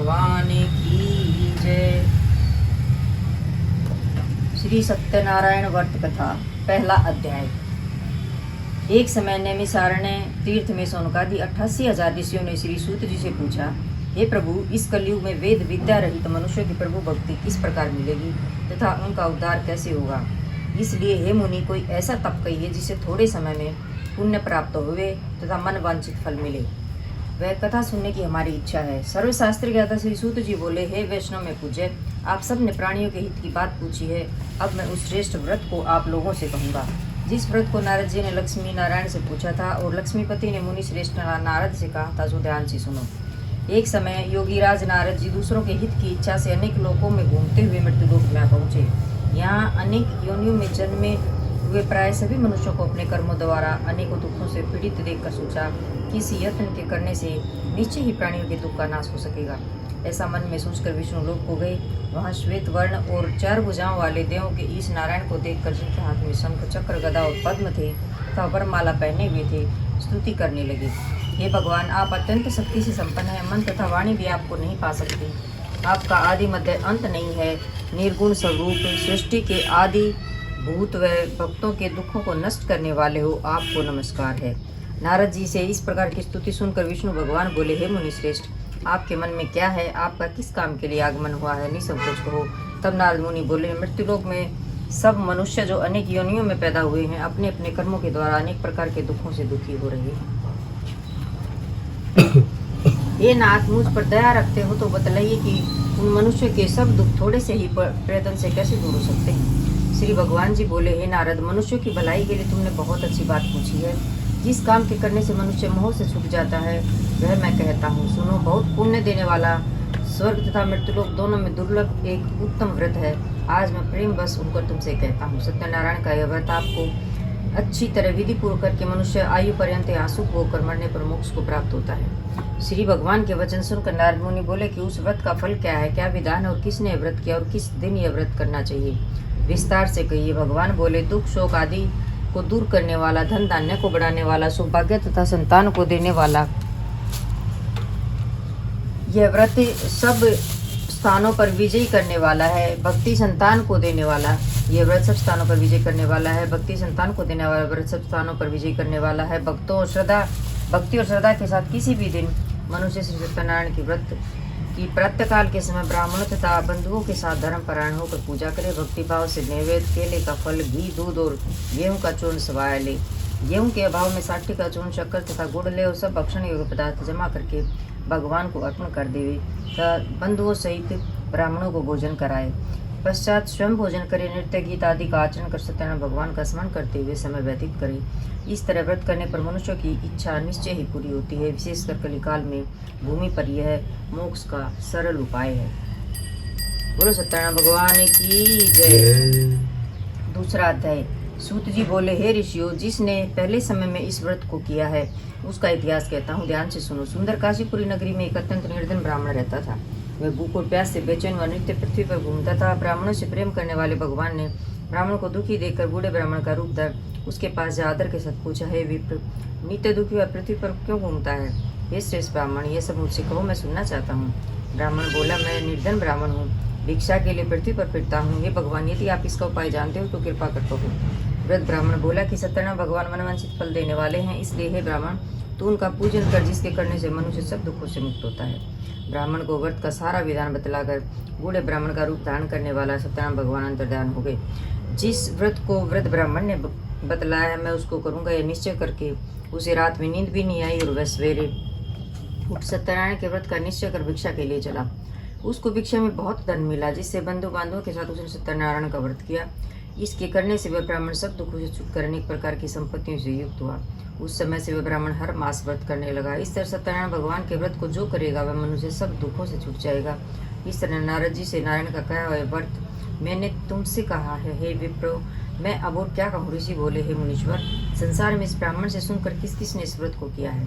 भगवान की जय। श्री सत्यनारायण व्रत कथा पहला अध्याय। एक समय नैमिषारण्य तीर्थ में सौनकादि 88,000 ऋषियों ने श्री सूत जी से पूछा, हे प्रभु, इस कलयुग में वेद विद्या रहित मनुष्य की प्रभु भक्ति किस प्रकार मिलेगी तथा उनका उद्धार कैसे होगा। इसलिए हे मुनि, कोई ऐसा तप कहिए जिससे थोड़े समय में पुण्य प्राप्त हुए तथा मन वांछित फल मिले। वह कथा सुनने की हमारी इच्छा है। सर्वशास्त्र ज्ञाता श्री सूत जी बोले, हे वैष्णव में पूज्य, आप सब ने प्राणियों के हित की बात पूछी है। अब मैं उस श्रेष्ठ व्रत को आप लोगों से कहूँगा जिस व्रत को नारद जी ने लक्ष्मी नारायण से पूछा था और लक्ष्मीपति ने मुनि श्रेष्ठ नारद से कहा था, सो ध्यान से सुनो। एक समय योगीराज नारद जी दूसरों के हित की इच्छा से अनेक लोकों में घूमते हुए मृत्युलोक में पहुँचे। यहाँ अनेक योनियों में जन्मे हुए प्राय सभी मनुष्यों को अपने कर्मों द्वारा अनेकों दुखों से पीड़ित देखकर सोचा कि इस यत्न के करने से निश्चय ही प्राणियों के दुख का नाश हो सकेगा। ऐसा मन में सोचकर विष्णु लोक को गए। वहाँ श्वेत वर्ण और 4 भुजाओं वाले देवों के ईश नारायण को देखकर, जिनके हाथ में शंख चक्र गदा और पद्म थे तथा वरमाला पहने हुए थे, स्तुति करने लगे। हे भगवान, आप अत्यंत शक्ति से संपन्न हैं। मन तथा वाणी भी आपको नहीं पा सकती। आपका आदि मध्य अंत नहीं है। निर्गुण स्वरूप सृष्टि के आदि भूत व भक्तों के दुखों को नष्ट करने वाले हो, आपको नमस्कार है। नारद जी से इस प्रकार की स्तुति सुनकर विष्णु भगवान बोले, हे मुनि श्रेष्ठ, आपके मन में क्या है? आपका किस काम के लिए आगमन हुआ है? निसंकोच कहो। तब नारद मुनि बोले, मृत्युलोक में सब मनुष्य जो अनेक योनियों में पैदा हुए हैं, अपने अपने कर्मों के द्वारा अनेक प्रकार के दुखों से दुखी हो रहे हैं। हे नाथ, मुझ पर दया रखते हो तो बतलाइए कि उन मनुष्य के सब दुख थोड़े से ही प्रयत्न से कैसे दूर हो सकते हैं। श्री भगवान जी बोले, हे नारद, मनुष्यों की भलाई के लिए तुमने बहुत अच्छी बात पूछी है। जिस काम के करने से मनुष्य मोह से छूट जाता है वह मैं कहता हूँ, सुनो। बहुत पुण्य देने वाला स्वर्ग तथा मृत्युलोक दोनों में दुर्लभ एक उत्तम व्रत है। आज मैं प्रेम बस उनकर तुमसे कहता हूँ। सत्यनारायण का यह व्रत आपको अच्छी तरह विधि पूर्वक करके मनुष्य आयु पर्यंत आंसू होकर मरने पर मोक्ष को प्राप्त होता है। श्री भगवान के वचन सुनकर नारद मुनि बोले कि उस व्रत का फल क्या है, क्या विधान है और किसने यह व्रत किया और किस दिन यह व्रत करना चाहिए, विस्तार से कहिए। भगवान बोले, दुख शोक आदि को दूर करने वाला, धन धान्य को बढ़ाने वाला, सौभाग्य तथा संतान को देने वाला, यह व्रत सब स्थानों पर विजय करने वाला है। भक्ति संतान को देने वाला, यह व्रत सब स्थानों पर विजय करने वाला है। भक्ति संतान को देने वाला व्रत सब स्थानों पर विजय करने वाला है। भक्ति और श्रद्धा के साथ किसी भी दिन मनुष्य श्री सत्यनारायण की व्रत की प्रातःकाल के समय ब्राह्मणों तथा बंधुओं के साथ धर्मपरायण होकर पूजा करे। भक्ति भाव से नैवेद्य, केले का फल, घी, दूध और गेहूं का चूर्ण सवाया ले। गेहूं के अभाव में साठी का चूर्ण, शक्कर तथा गुड़ ले और सब भक्षण योग्य पदार्थ जमा करके भगवान को अर्पण कर देवे तथा बंधुओं सहित ब्राह्मणों को भोजन कराए। पश्चात स्वयं भोजन करे, नृत्य गीत आदि का आचरण कर सत्यनारायण भगवान का स्मरण करते हुए समय व्यतीत करे। इस तरह व्रत करने पर मनुष्य की इच्छा निश्चय ही पूरी होती है। विशेषकर कलिकाल में भूमि पर यह मोक्ष का सरल उपाय है। बोलो सत्यनारायण भगवान की जय। दूसरा अध्याय। सूत जी बोले, हे ऋषियों, जिसने पहले समय में इस व्रत को किया है उसका इतिहास कहता हूँ, ध्यान से सुनो। सुंदर काशीपुरी नगरी में एक अत्यंत निर्धन ब्राह्मण रहता था। वह भूख और प्यास से बेचैन व नित्य पृथ्वी पर घूमता था। ब्राह्मणों से प्रेम करने वाले भगवान ने ब्राह्मण को दुखी देखकर बूढ़े ब्राह्मण का रूप धर उसके पास जा आदर के साथ पूछा, हे विप्र, नित्य दुखी व पृथ्वी पर क्यों घूमता है? हे श्रेष्ठ ब्राह्मण, ये सब मुझसे कहो, मैं सुनना चाहता हूँ। ब्राह्मण बोला, मैं निर्धन ब्राह्मण हूँ, भिक्षा के लिए पृथ्वी पर फिरता हूँ। हे भगवान, यदि आप इसका उपाय जानते हो तो कृपा कर कहो। वृद्ध ब्राह्मण बोला कि सत्यनारायण भगवान मनवांछित फल देने वाले हैं, इसलिए हे ब्राह्मण, तू उनका पूजन कर, जिसके करने से मनुष्य सब दुखों से मुक्त होता है। ब्राह्मण को व्रत का सारा विधान बतलाकर बूढ़े ब्राह्मण का रूप धारण करने वाला सत्यनारायण भगवान अंतर्ध्यान हो गए। जिस व्रत को वृद्ध ब्राह्मण ने बतलाया है मैं उसको करूँगा, यह निश्चय करके उसे रात में नींद भी नहीं आई और वह सवेरे उठ सत्यनारायण के व्रत का निश्चय कर भिक्षा के लिए चला। उसको भिक्षा में बहुत धन मिला, जिससे बंधु बांधवों के साथ उसने सत्यनारायण का व्रत किया। इसके करने से वह ब्राह्मण सब दुखों से छूटकर अनेक प्रकार की संपत्तियों से युक्त हुआ। उस समय से वह ब्राह्मण हर मास व्रत करने लगा। इस तरह सत्यनारायण भगवान के व्रत को जो करेगा वह मनुष्य सब दुखों से छूट जाएगा। इस तरह नारद जी से नारायण का कहा हुआ व्रत मैंने तुमसे कहा है। हे विप्रो, मैं अब और क्या कहूँ? ऋषि बोले, हे मुनीश्वर, संसार में इस ब्राह्मण से सुनकर किस किसने इस व्रत को किया है?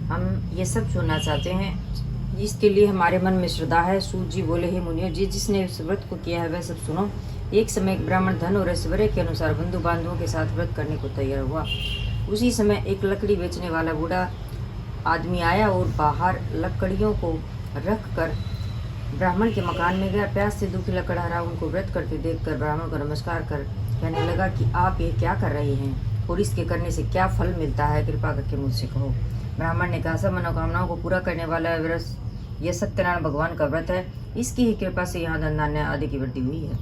हम ये सब सुनना चाहते हैं, इसके लिए हमारे मन में श्रद्धा है। सूत जी बोले, हे मुनियों, जिसने इस व्रत को किया है वह सब सुनो। एक समय एक ब्राह्मण धन और ऐश्वर्य के अनुसार बंधु बांधवों के साथ व्रत करने को तैयार हुआ। उसी समय एक लकड़ी बेचने वाला बूढ़ा आदमी आया और बाहर लकड़ियों को रख कर ब्राह्मण के मकान में गया। प्यास से दुखी लकड़हारा उनको व्रत करते देखकर ब्राह्मण को नमस्कार कर कहने लगा कि आप ये क्या कर रहे हैं और इसके करने से क्या फल मिलता है, कृपा करके मुझसे कहो। ब्राह्मण ने कहा, सब मनोकामनाओं को पूरा करने वाला व्रत यह सत्यनारायण भगवान का व्रत है, इसकी ही कृपा से यहाँ धन धान्य आदि की वृद्धि हुई है।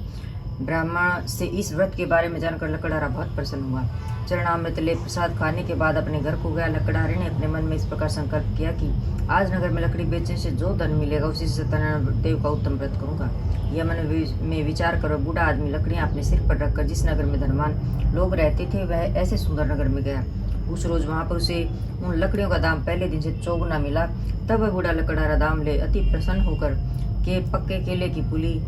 ब्राह्मण से इस व्रत के बारे में जानकर लकड़हारा बहुत प्रसन्न हुआ। चरणामृत ले प्रसाद खाने के बाद अपने घर को गया। लकड़हारे ने अपने मन में इस प्रकार संकल्प किया कि आज नगर में लकड़ी बेचने से जो धन मिलेगा उसी से सत्यनारायण देव का उत्तम व्रत करूंगा। यह मन में विचार करो बूढ़ा आदमी लकड़ियां अपने सिर पर रखकर जिस नगर में धनवान लोग रहते थे वह ऐसे सुंदर नगर में गया। उस रोज वहां पर उसे उन लकड़ियों का दाम पहले दिन से चौगुना मिला। तब वह बूढ़ा लकड़हारा दाम ले अति प्रसन्न होकर के पक्के केले की पुली,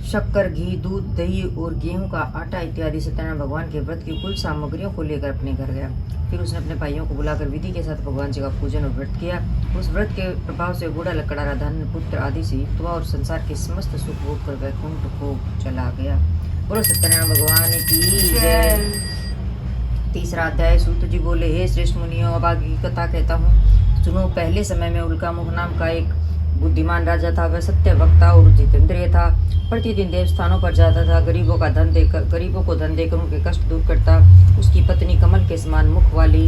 शक्कर, घी, दूध, दही और गेहूं का आटा इत्यादि सत्यनारायण भगवान के व्रत की कुल सामग्रियों को लेकर अपने घर गया। फिर उसने अपने भाइयों को बुलाकर विधि के साथ भगवान जी का पूजन और व्रत किया। उस व्रत के प्रभाव से बूढ़ा लकड़हारा धन, पुत्र आदि से युक्त हुआ और संसार के समस्त सुख भोग कर वैकुंठ को चला गया। बोलो सत्यनारायण भगवान की जय। तीसरा अध्याय। सूत जी बोले, हे श्रेष्ठ मुनियों, अब आगे की कथा कहता हूँ, सुनो। पहले समय में उल्कामुख नाम का एक बुद्धिमान राजा था। वह सत्य वक्ता और जितेंद्रिय था। प्रतिदिन देव स्थानों पर जाता था। गरीबों को धन देकर उनके कष्ट दूर करता। उसकी पत्नी कमल के समान मुख वाली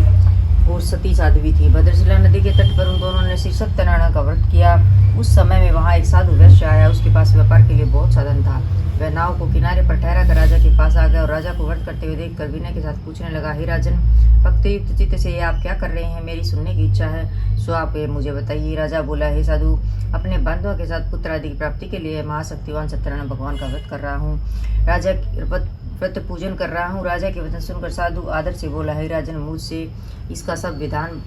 और सती साध्वी थी। भद्रशिला नदी के तट पर उन दोनों ने श्री सत्यनारायण का व्रत किया। उस समय में वहाँ एक साधु वैश्य आया। उसके पास व्यापार के लिए बहुत साधन था। वह नाव को किनारे पर ठहरा कर राजा के पास आ गया और राजा को व्रत करते हुए देखकर विनय के साथ पूछने लगा, हे राजन, भक्तियुक्त चित्त से ये आप क्या कर रहे हैं? मेरी सुनने की इच्छा है, सो आप ये मुझे बताइए। राजा बोला, हे साधु, अपने बंधुओं के साथ पुत्र आदि की प्राप्ति के लिए महाशक्तिवान सत्यनारायण भगवान का व्रत कर रहा हूँ। राजा व्रत पूजन कर रहा हूँ। राजा के वचन सुनकर साधु आदर से बोला, हे राजन, मुझसे इसका सब विधान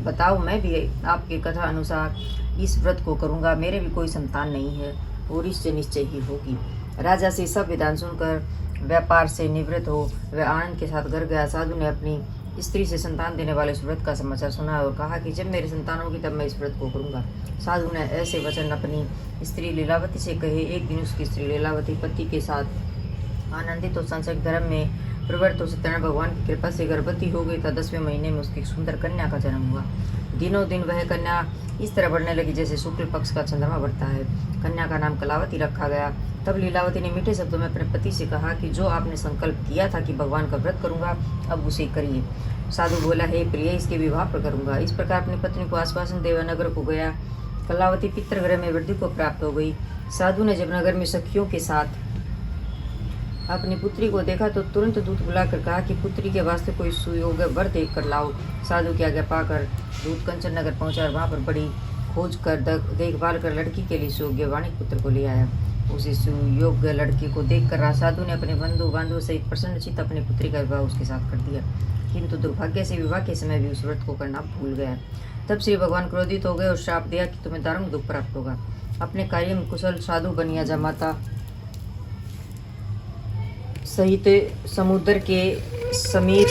बताओ। मैं भी आपके कथा अनुसार इस व्रत को करूँगा। मेरे भी कोई संतान नहीं है और इससे निश्चय ही होगी। राजा से सब विधान सुनकर व्यापार से निवृत्त हो वह आनंद के साथ घर गया। साधु ने अपनी स्त्री से संतान देने वाले इस व्रत का समाचार सुना और कहा कि जब मेरी संतान होगी तब मैं इस व्रत को करूंगा। साधु ने ऐसे वचन अपनी स्त्री लीलावती से कहे। एक दिन उसकी स्त्री लीलावती पति के साथ आनंदित और संसर्ग धर्म में प्रवृत्त हो सत्यनारायण भगवान की कृपा से गर्भवती हो गई था। 10वें महीने में उसकी सुंदर कन्या का जन्म हुआ। दिनों दिन वह कन्या इस तरह बढ़ने लगी जैसे शुक्ल पक्ष का चंद्रमा बढ़ता है। कन्या का नाम कलावती रखा गया। तब लीलावती ने मीठे शब्दों में अपने पति से कहा कि जो आपने संकल्प किया था कि भगवान का व्रत करूंगा, अब उसे करिए। साधु बोला, हे प्रिय, इसके विवाह पर करूंगा। इस प्रकार अपनी पत्नी को आश्वासन देवा नगर को गया। कलावती पितृगृह में वृद्धि को प्राप्त हो गई। साधु ने जब नगर में सखियों के साथ अपनी पुत्री को देखा तो तुरंत दूत बुलाकर कहा कि पुत्री के वास्ते कोई सुयोग्य वर देख कर लाओ। साधु की आज्ञा पाकर दूत कंचन नगर पहुंचा और वहां पर बड़ी खोज कर देखभाल कर लड़की के लिए सुयोग्य वाणिक पुत्र को ले आया। उसी सुयोग्य लड़की को देखकर साधु ने अपने बंधु बांधवों सहित प्रसन्नचित्त अपनी पुत्री का विवाह उसके साथ कर दिया। किंतु दुर्भाग्य से विवाह के समय भी उस व्रत को करना भूल गया। तब श्री भगवान क्रोधित हो गए और श्राप दिया कि तुम्हें दारुण दुख प्राप्त होगा। अपने कार्य में कुशल साधु बनिया जामाता सहित समुद्र के समीप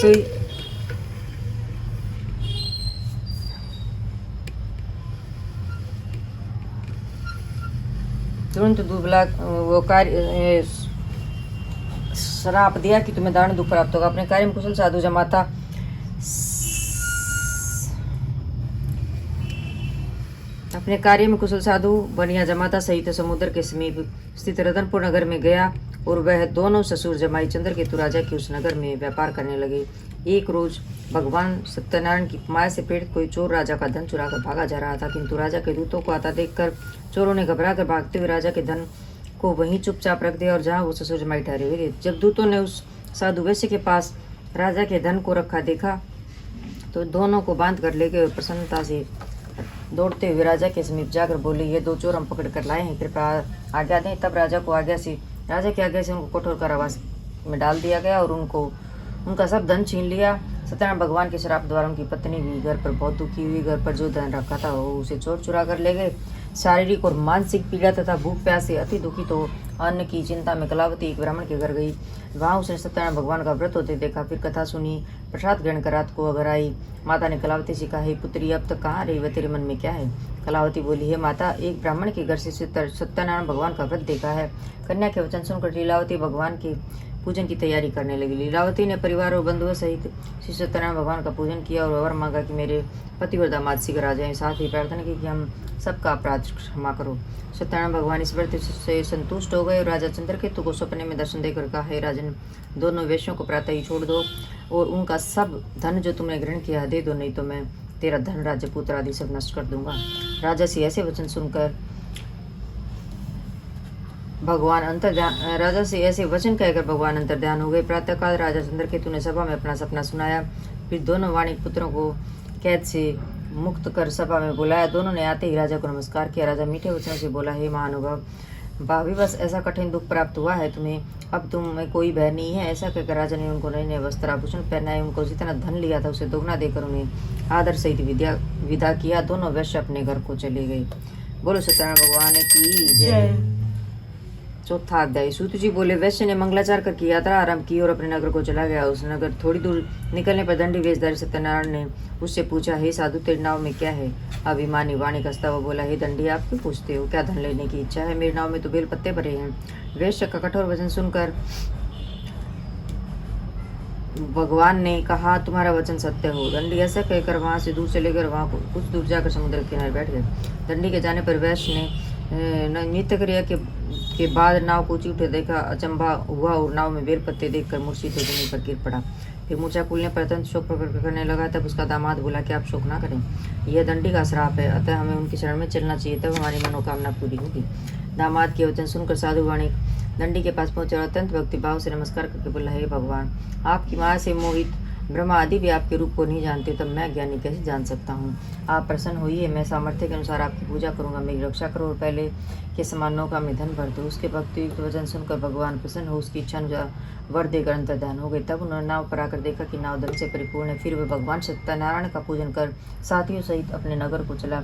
तुरंत दुबला वो कार्य श्राप दिया कि तुम्हें दारुण दुख प्राप्त होगा। अपने कार्य में कुशल साधु जमाता अपने कार्य में कुशल साधु बनिया जमाता सहित समुद्र के समीप स्थित रतनपुर नगर में गया और वह दोनों ससुर जमाई चंद्रकेतु राजा के उस नगर में व्यापार करने लगे। एक रोज भगवान सत्यनारायण की माया से पीड़ित कोई चोर राजा का धन चुरा कर भागा जा रहा था, किंतु राजा के दूतों को आता देखकर चोरों ने घबरा कर भागते हुए राजा के धन को वहीं चुपचाप रख दिया और जहाँ वो ससुर जमाई ठहरे हुए थे। जब दूतों ने उस साधु वैश्य के पास राजा के धन को रखा देखा तो दोनों को बांध कर ले गए। प्रसन्नता से दौड़ते हुए राजा के समीप जाकर बोले, ये दो चोर हम पकड़ कर लाए हैं, कृपया आज्ञा दें। तब राजा के आज्ञा से उनको कठोर कारावास में डाल दिया गया और उनका सब धन छीन लिया। सत्यनारायण भगवान के श्राप द्वारा उनकी पत्नी भी घर पर बहुत दुखी हुई। घर पर जो धन रखा था वो उसे चोर चुरा कर ले गए। शारीरिक और मानसिक पीड़ा तथा भूख प्यास से अति दुखित हो अन्न की चिंता में कलावती एक ब्राह्मण के घर गई। वहाँ उसने सत्यनारायण भगवान का व्रत होते देखा। फिर कथा सुनी। प्रसाद ग्रहण कर रात को घर आई। माता ने कलावती से कहा, हे पुत्री, अब तक कहाँ रही? वह तेरे मन में क्या है? कलावती बोली, हे माता, एक ब्राह्मण के घर से सत्यनारायण भगवान का व्रत देखा है। कन्या के वचन सुनकर लीलावती भगवान के पूजन की तैयारी करने लगी। लीलावती ने परिवार और बंधुओं सहित श्री सत्यनारायण भगवान का पूजन किया और वर मांगा कि मेरे पति और दामाद शीघ्र आ जाएं। साथ ही प्रार्थना की कि हम सबका अपराध क्षमा करो। सत्यनारायण भगवान इस व्रत से संतुष्ट हो गए और राजा चंद्रकेतु को सपने में दर्शन देकर कहा, हे राजन, दोनों वेश्यों को प्रातः ही छोड़ दो और उनका सब धन जो तुमने ग्रहण किया दे दो, नहीं तो मैं तेरा धन, राज्य, पुत्र आदि सब नष्ट कर दूंगा। राजा से ऐसे वचन सुनकर भगवान कहकर भगवान अंतर्ध्यान हो गए। प्रातःकाल राजा चंद्रकेतु ने सभा में अपना सपना सुनाया। फिर दोनों वाणिक पुत्रों को कैद से मुक्त कर सभा में बुलाया। दोनों ने आते ही राजा को नमस्कार किया। राजा मीठे वचनों से बोला, हे महानुभाव, भाविवश ऐसा कठिन दुख प्राप्त हुआ है तुम्हें, अब तुम में कोई भय नहीं है। ऐसा कहकर राजा ने उनको नए नए वस्त्र आभूषण पहनाए। उनको जितना धन लिया था उसे दोगुना देकर उन्हें आदर सहित विदा किया। दोनों वैश्य अपने घर को चले गए। बोलो सत्यनारायण भगवान की जय। चौथा अध्याय। सूत जी बोले, वैश्य ने मंगलाचार करके यात्रा आरंभ की और अपने नगर को चला गया। उस नगर थोड़ी दूर निकलने पर दंडी वेशधारी सत्यनारायण ने उससे पूछा, हे साधु, तेरी नाव में क्या है? अभिमानी वाणी कसता हुआ बोला, हे दंडी, आप क्यों पूछते हो? क्या धन लेने की इच्छा है? मेरी नाव में तो बेल पत्ते भरे हैं। वैश्य का कठोर वचन सुनकर भगवान ने कहा, तुम्हारा वचन सत्य हो। दंडी ऐसा कहकर वहां से दूर चले गए। वहां कुछ दूर जाकर समुद्र के किनारे बैठ गए। दंडी के जाने पर वैश्य ने नृत्य क्रिया के बाद नाव को ऊंची उठे देखा। अचंभा हुआ और नाव में बेल पत्ते देखकर मूर्छित हो जमीन पर गिर पड़ा। फिर मूर्छा खुलने पर अत्यंत शोक प्रकट करने लगा। तब उसका दामाद बोला कि आप शोक ना करें, यह दंडी का श्राप है, अतः हमें उनकी शरण में चलना चाहिए, तब हमारी मनोकामना पूरी होगी। दामाद के वचन सुनकर साधु वाणिक दंडी के पास पहुंचे और अत्यंत भक्तिभाव से नमस्कार करके बोला, हे भगवान, आपकी माया से मोहित ब्रह्मा आदि भी आपके रूप को नहीं जानते, तब मैं ज्ञानी कैसे जान सकता हूँ? आप प्रसन्न होइए, मैं सामर्थ्य के अनुसार आपकी पूजा करूंगा, मेरी रक्षा करो और पहले के समानों का मैं धन भर दूँ। उसके भक्तियुक्त वचन सुनकर भगवान प्रसन्न हो उसकी इच्छा अनुसार वर देकर अंतर्ध्यान हो गए। तब उन्होंने नाव पर आकर देखा कि नाव धन से परिपूर्ण है। फिर वे भगवान सत्यनारायण का पूजन कर साथियों सहित अपने नगर को चला।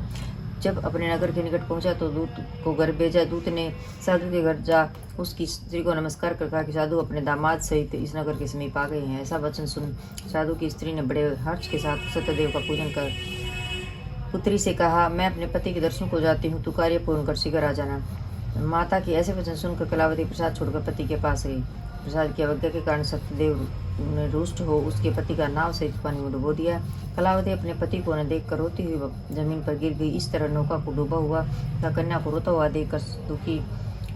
जब अपने नगर के निकट पहुंचा तो दूत को घर भेजा। दूत ने साधु के घर जा उसकी स्त्री को नमस्कार कर कहा कि साधु अपने दामाद सहित इस नगर के समीप आ गए हैं। ऐसा वचन सुन साधु की स्त्री ने बड़े हर्ष के साथ सत्यदेव का पूजन कर पुत्री से कहा, मैं अपने पति के दर्शन को जाती हूँ, तू कार्य पूर्ण कर शीघ्र आ जाना। माता की ऐसे वचन सुनकर कलावती प्रसाद छोड़कर पति के पास गई। प्रसाद की अवज्ञा के कारण सत्यदेव ने रुष्ट हो उसके पति का नाव सहित पानी में डुबो दिया। कलावती अपने पति को न देख कर रोती हुई जमीन पर गिर गई। इस तरह नौका को डूबा हुआ तथा कन्या को रोता हुआ देखकर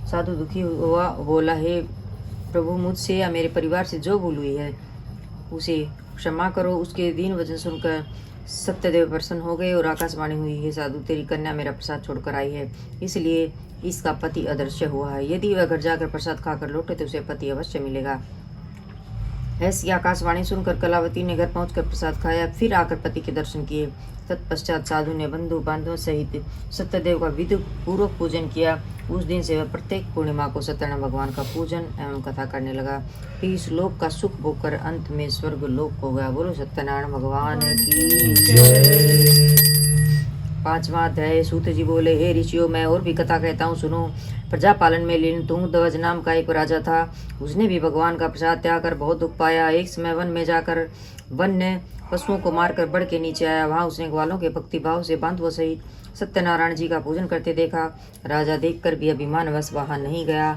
साधु दुखी हुआ, बोला, हे प्रभु, मुझसे या मेरे परिवार से जो भूल हुई है उसे क्षमा करो। उसके दीन वचन सुनकर सत्यदेव प्रसन्न हो गए और आकाशवाणी हुई, हे साधु, तेरी कन्या मेरा प्रसाद छोड़कर आई है, इसलिए इसका पति अदृश्य हुआ है। यदि वह घर जाकर प्रसाद खाकर लौटे तो उसे पति अवश्य मिलेगा। ऐसी आकाशवाणी सुनकर कलावती ने घर पहुंचकर प्रसाद खाया, फिर आकर पति के दर्शन किए। तत्पश्चात साधु ने बंधु बांधवों सहित सत्यदेव का विधि पूर्वक पूजन किया। उस दिन से वह प्रत्येक पूर्णिमा को सत्यनारायण भगवान का पूजन एवं कथा करने लगा। फिर इस लोक का सुख भोग कर अंत में स्वर्ग लोक हो गया। बोलो सत्यनारायण भगवान की जय। पांचवा अध्याय। सूत जी बोले, हे ऋषियों, मैं और भी कथा कहता हूँ, सुनो। प्रजापालन में लीन तुंगध्वज नाम का एक राजा था। उसने भी भगवान का प्रसाद त्याग कर बहुत दुख पाया। एक समय वन में जाकर वन्य पशुओं को मारकर बढ़ के नीचे आया। वहां उसने ग्वालों के भक्ति भाव से बांधवों सहित सत्यनारायण जी का पूजन करते देखा। राजा देखकर भी अभिमानवश वहां नहीं गया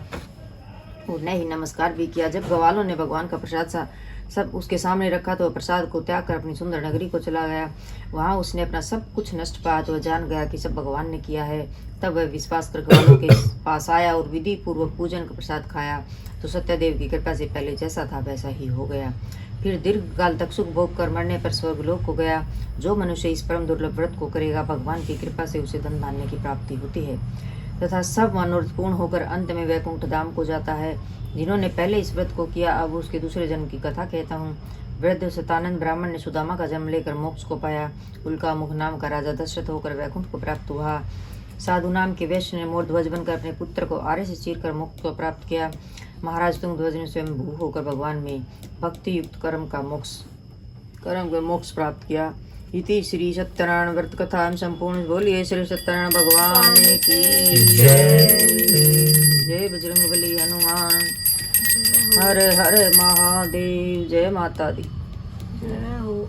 और न ही नमस्कार भी किया। जब ग्वालों ने भगवान का प्रसाद सब उसके सामने रखा तो प्रसाद को त्याग कर अपनी सुंदर नगरी को चला गया। वहां उसने अपना सब कुछ नष्ट पाया तो जान गया कि सब भगवान ने किया है। तब वह विश्वास कर ग्वालों के पास आया और विधि पूर्वक पूजन का प्रसाद खाया तो सत्यदेव की कृपा से पहले जैसा था वैसा ही हो गया। फिर दीर्घ काल तक सुख भोग कर मरने पर स्वर्गलोक को गया। जो मनुष्य इस परम दुर्लभ व्रत को करेगा, भगवान की कृपा से उसे धन धान्य की प्राप्ति होती है तथा सब मनोरथ पूर्ण होकर अंत में वैकुंठ धाम को जाता है। जिन्होंने पहले इस व्रत को किया, अब उसके दूसरे जन्म की कथा कहता हूँ। वृद्ध शतानंद ब्राह्मण ने सुदामा का जन्म लेकर मोक्ष को पाया। उल्का मुख नाम का राजा दशरथ होकर वैकुंठ को प्राप्त हुआ। साधु नाम के वैश्य ने मोरध्वज बनकर अपने पुत्र को आरे से चीरकर मोक्ष को प्राप्त किया। महाराज तुंगध्वज ने स्वयं भू होकर भगवान में भक्ति युक्त कर्म का मोक्ष प्राप्त किया। इति श्री सत्यनारायण व्रत कथा संपूर्ण। बोलिए श्री सत्यनारायण भगवान की जय। जय बजरंगबली हनुमान। हर हर महादेव। जय माता दी। जय हो।